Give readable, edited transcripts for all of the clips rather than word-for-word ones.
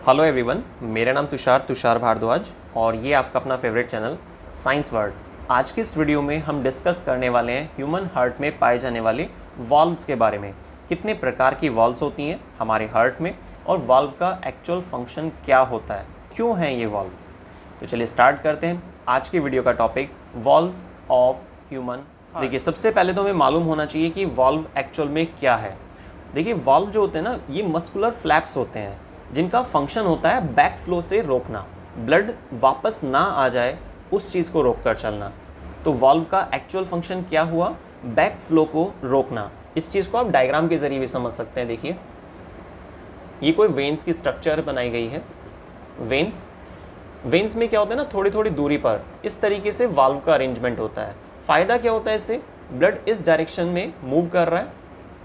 Hello everyone, मेरा नाम तुषार भारद्वाज और ये आपका अपना फेवरेट चैनल साइंस वर्ल्ड। आज की इस वीडियो में हम डिस्कस करने वाले हैं ह्यूमन हार्ट में पाए जाने वाले वाल्व्स के बारे में। कितने प्रकार की वाल्व्स होती हैं हमारे हार्ट में और वाल्व का एक्चुअल फंक्शन क्या होता है, क्यों हैं ये वाल्व्स। तो चलिए स्टार्ट करते हैं आज की वीडियो का topic, valves of human heart. देखिए, सबसे पहले तो हमें मालूम होना चाहिए कि वाल्व एक्चुअल में क्या है। देखिए, वाल्व जो होते हैं ना, ये मस्कुलर फ्लैप्स होते हैं जिनका फंक्शन होता है बैक फ्लो से रोकना, ब्लड वापस ना आ जाए उस चीज़ को रोक कर चलना। तो वाल्व का एक्चुअल फंक्शन क्या हुआ, बैक फ्लो को रोकना। इस चीज़ को आप डायग्राम के ज़रिए भी समझ सकते हैं। देखिए, ये कोई वेन्स की स्ट्रक्चर बनाई गई है। वेन्स में क्या होता है ना, थोड़ी थोड़ी दूरी पर इस तरीके से वाल्व का अरेंजमेंट होता है। फ़ायदा क्या होता है, इससे ब्लड इस डायरेक्शन में मूव कर रहा है।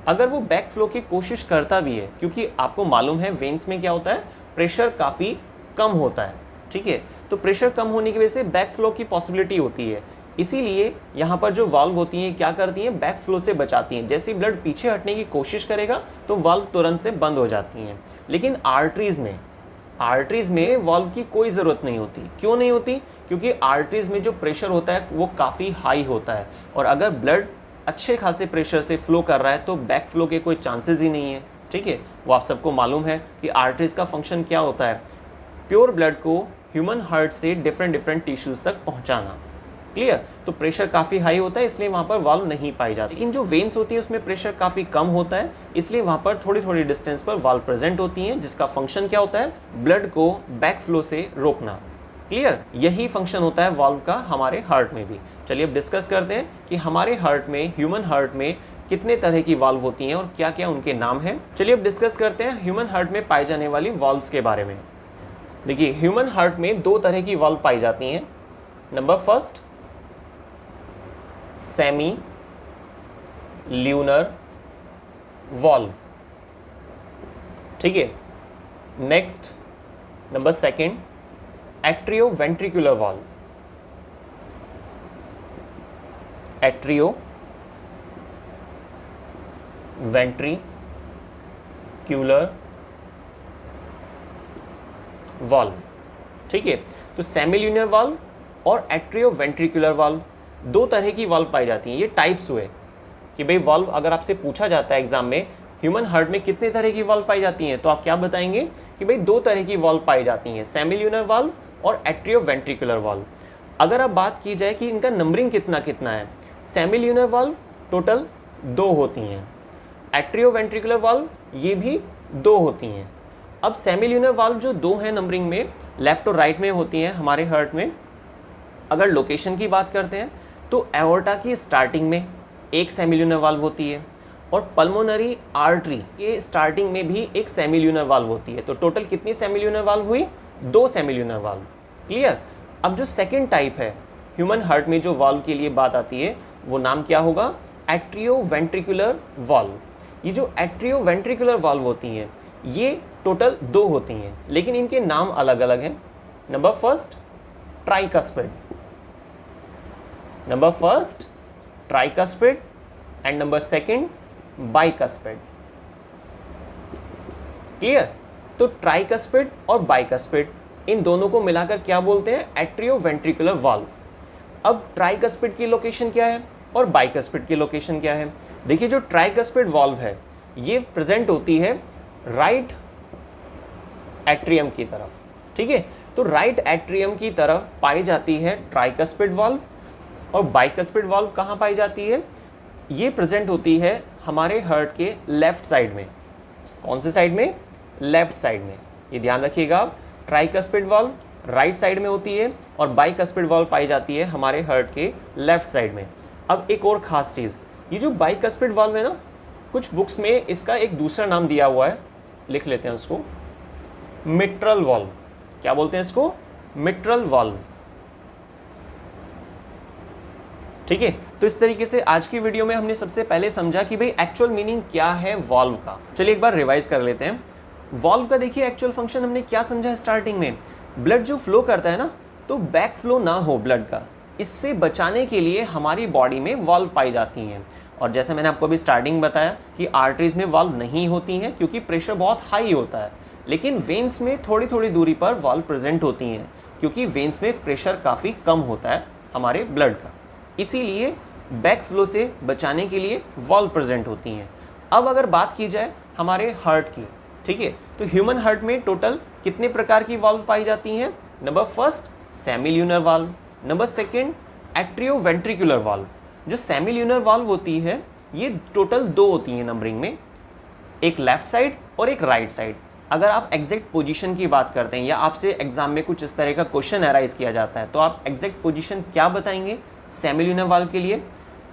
अगर वो बैक फ्लो की कोशिश करता भी है, क्योंकि आपको मालूम है वेन्स में क्या होता है, प्रेशर काफ़ी कम होता है, ठीक है। तो प्रेशर कम होने की वजह से बैक फ्लो की पॉसिबिलिटी होती है। इसीलिए यहाँ पर जो वाल्व होती हैं क्या करती हैं, बैक फ्लो से बचाती हैं। जैसे ही ब्लड पीछे हटने की कोशिश करेगा तो वाल्व तुरंत से बंद हो जाती हैं। लेकिन आर्टरीज़ में वाल्व की कोई ज़रूरत नहीं होती। क्यों नहीं होती? क्योंकि आर्टरीज़ में जो प्रेशर होता है वो काफ़ी हाई होता है, और अगर ब्लड अच्छे खासे प्रेशर से फ्लो कर रहा है तो बैक फ्लो के कोई चांसेस ही नहीं है, ठीक है। वो आप सबको मालूम है कि आर्टरीज का फंक्शन क्या होता है, प्योर ब्लड को ह्यूमन हार्ट से डिफरेंट टिश्यूज़ तक पहुंचाना। क्लियर? तो प्रेशर काफ़ी हाई होता है, इसलिए वहाँ पर वाल्व नहीं पाई जाती। लेकिन जो वेन्स होती है उसमें प्रेशर काफ़ी कम होता है, इसलिए वहाँ पर थोड़ी थोड़ी डिस्टेंस पर वाल्व प्रेजेंट होती हैं, जिसका फंक्शन क्या होता है, ब्लड को बैक फ्लो से रोकना। क्लियर? यही फंक्शन होता है वाल्व का हमारे हार्ट में भी। चलिए अब डिस्कस करते हैं कि हमारे हार्ट में, ह्यूमन हार्ट में कितने तरह की वाल्व होती हैं और क्या क्या उनके नाम हैं। चलिए अब डिस्कस करते हैं ह्यूमन हार्ट में पाई जाने वाली वाल्व्स के बारे में। देखिए, ह्यूमन हार्ट में दो तरह की वाल्व पाई जाती हैं। Number first, semi lunar valve, ठीक है। Next, number second, atrioventricular valve. Atrioventricular valve, ठीक है। तो सेमील्यूनर वाल्व और एट्रियोवेंट्रिकुलर वाल्व दो तरह की वाल्व पाई जाती हैं। ये टाइप्स हुए कि भाई वाल्व, अगर आपसे पूछा जाता है एग्जाम में ह्यूमन हार्ट में कितने तरह की वाल्व पाई जाती हैं, तो आप क्या बताएंगे कि भाई दो तरह की वाल्व पाई जाती हैं, सेमील्यूनर वाल्व और एट्रियोवेंट्रिकुलर वाल्व। अगर अब बात की जाए कि इनका नंबरिंग कितना कितना है, सेमील्यूनर वाल्व टोटल 2 होती हैं, एट्रियोवेंट्रिकुलर वाल्व ये भी 2 होती हैं। अब सेमील्यूनर वाल्व जो 2 हैं नंबरिंग में, लेफ्ट और राइट में होती हैं हमारे हार्ट में। अगर लोकेशन की बात करते हैं तो एओर्टा की स्टार्टिंग में एक सेमील्यूनर वाल्व होती है, और पल्मोनरी आर्टरी के स्टार्टिंग में भी एक सेमील्यूनर वाल्व होती है। तो टोटल कितनी सेमील्यूनर वाल्व हुई? 2 सेमील्यूनर वाल्व। क्लियर? अब जो सेकेंड टाइप है ह्यूमन हार्ट में जो वाल्व के लिए बात आती है, वो नाम क्या होगा? Atrioventricular valve. ये जो एट्रियोवेंट्रिकुलर वाल्व होती हैं ये टोटल 2 होती हैं, लेकिन इनके नाम अलग अलग हैं। Number first, tricuspid and number second, bicuspid. Clear? तो ट्राइकस्पिड और बाइकस्पिड, इन दोनों को मिलाकर क्या बोलते हैं? Atrioventricular valve. अब ट्राइकस्पिड की लोकेशन क्या है और बाइकस्पिड की लोकेशन क्या है? देखिए, जो ट्राइकस्पिड वाल्व है ये प्रेजेंट होती है राइट एट्रियम की तरफ, ठीक है। तो राइट एट्रियम की तरफ पाई जाती है ट्राइकस्पिड वाल्व, और बाइकस्पिड वाल्व कहाँ पाई जाती है? ये प्रेजेंट होती है हमारे हार्ट के लेफ्ट साइड में। कौन से साइड में? लेफ्ट साइड में। ये ध्यान रखिएगा आप, ट्राइकस्पिड वाल्व राइट साइड में होती है और बाइकस्पिड वाल्व पाई जाती है हमारे हार्ट के लेफ्ट साइड में। अब एक और ख़ास चीज़, ये जो बाइकस्पिड वाल्व है ना, कुछ बुक्स में इसका एक दूसरा नाम दिया हुआ है, लिख लेते हैं उसको, मिट्रल वाल्व। क्या बोलते हैं इसको? मिट्रल वाल्व, ठीक है। तो इस तरीके से आज की वीडियो में हमने सबसे पहले समझा कि भाई एक्चुअल मीनिंग क्या है वाल्व का। चलिए एक बार रिवाइज कर लेते हैं। वाल्व का देखिए एक्चुअल फंक्शन हमने क्या समझा है स्टार्टिंग में, ब्लड जो फ्लो करता है ना, तो बैक फ्लो ना हो ब्लड का, इससे बचाने के लिए हमारी बॉडी में वाल्व पाई जाती हैं। और जैसे मैंने आपको अभी स्टार्टिंग बताया कि आर्टरीज में वाल्व नहीं होती हैं क्योंकि प्रेशर बहुत हाई होता है, लेकिन वेन्स में थोड़ी थोड़ी दूरी पर वाल्व प्रेजेंट होती हैं, क्योंकि वेन्स में प्रेशर काफ़ी कम होता है हमारे ब्लड का, इसीलिए बैक फ्लो से बचाने के लिए वाल्व प्रेजेंट होती हैं। अब अगर बात की जाए हमारे हार्ट की, ठीक है, तो ह्यूमन हार्ट में टोटल कितने प्रकार की वाल्व पाई जाती हैं? Number first सेमील्यूनर valve, number second atrioventricular valve. जो सेमील्यूनर वाल्व होती है ये टोटल 2 होती हैं नंबरिंग में, एक लेफ्ट साइड और एक राइट साइड। अगर आप एग्जैक्ट पोजीशन की बात करते हैं या आपसे एग्जाम में कुछ इस तरह का क्वेश्चन अराइज किया जाता है, तो आप एग्जैक्ट पोजीशन क्या बताएंगे सेमील्यूनर वाल्व के लिए?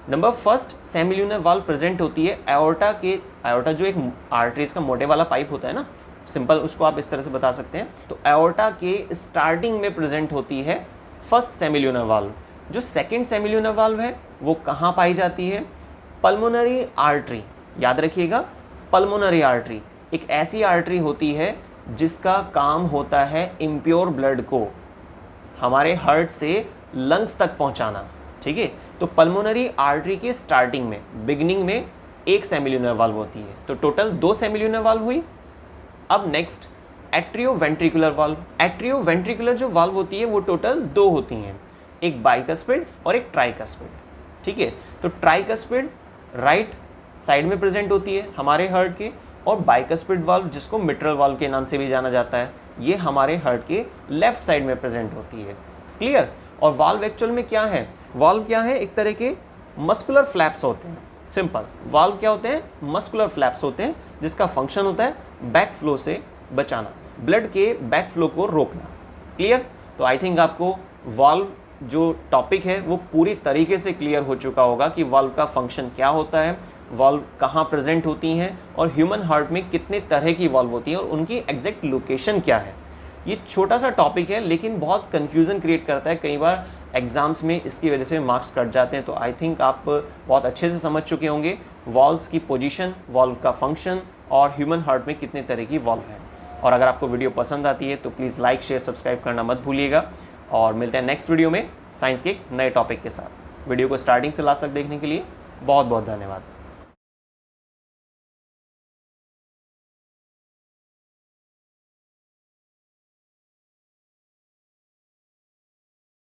नंबर फर्स्ट सेमील्यूनर वाल्व प्रेजेंट होती है एओर्टा जो एक आर्टरीज का मोटे वाला पाइप होता है ना, सिंपल उसको आप इस तरह से बता सकते हैं। तो एओर्टा के स्टार्टिंग में प्रेजेंट होती है फर्स्ट सेमील्यूनर वाल्व। जो सेकंड सेमील्यूनर वाल्व है वो कहाँ पाई जाती है? Pulmonary artery. याद रखिएगा, पल्मोनरी आर्टरी एक ऐसी आर्टरी होती है जिसका काम होता है इम्प्योर ब्लड को हमारे हार्ट से लंग्स तक पहुंचाना, ठीक है। तो पल्मोनरी आर्टरी के स्टार्टिंग में, बिगिनिंग में एक सेमील्यूनर वाल्व होती है, तो टोटल 2 सेमील्यूनर वाल्व हुई। अब नेक्स्ट एट्रियोवेंट्रिकुलर वाल्व। एट्रियोवेंट्रिकुलर जो वाल्व होती है वो टोटल 2 होती हैं, एक बाइकस्पिड और एक ट्राइकस्पिड, ठीक है। तो ट्राइकस्पिड राइट साइड में प्रेजेंट होती है हमारे हार्ट के, और बाइकस्पिड वाल्व जिसको मिट्रल वाल्व के नाम से भी जाना जाता है, ये हमारे हार्ट के लेफ्ट साइड में प्रेजेंट होती है। क्लियर? और वाल्व एक्चुअल में क्या है? वाल्व क्या है? एक तरह के मस्कुलर फ्लैप्स होते हैं। सिंपल, वाल्व क्या होते हैं? मस्कुलर फ्लैप्स होते हैं, जिसका फंक्शन होता है बैक फ्लो से बचाना, ब्लड के बैक फ्लो को रोकना। क्लियर? तो आई थिंक आपको वाल्व जो टॉपिक है वो पूरी तरीके से क्लियर हो चुका होगा कि वाल्व का फंक्शन क्या होता है, वाल्व कहाँ प्रेजेंट होती हैं, और ह्यूमन हार्ट में कितने तरह की वाल्व होती हैं और उनकी एग्जैक्ट लोकेशन क्या है। ये छोटा सा टॉपिक है लेकिन बहुत कन्फ्यूज़न क्रिएट करता है, कई बार एग्जाम्स में इसकी वजह से मार्क्स कट जाते हैं। तो आई थिंक आप बहुत अच्छे से समझ चुके होंगे वाल्व्स की पोजीशन, वाल्व का फंक्शन और ह्यूमन हार्ट में कितने तरह की वाल्व हैं। और अगर आपको वीडियो पसंद आती है तो प्लीज़ लाइक, शेयर, सब्सक्राइब करना मत भूलिएगा, और मिलते हैं नेक्स्ट वीडियो में साइंस के एक नए टॉपिक के साथ। वीडियो को स्टार्टिंग से लास्ट तक देखने के लिए बहुत बहुत धन्यवाद।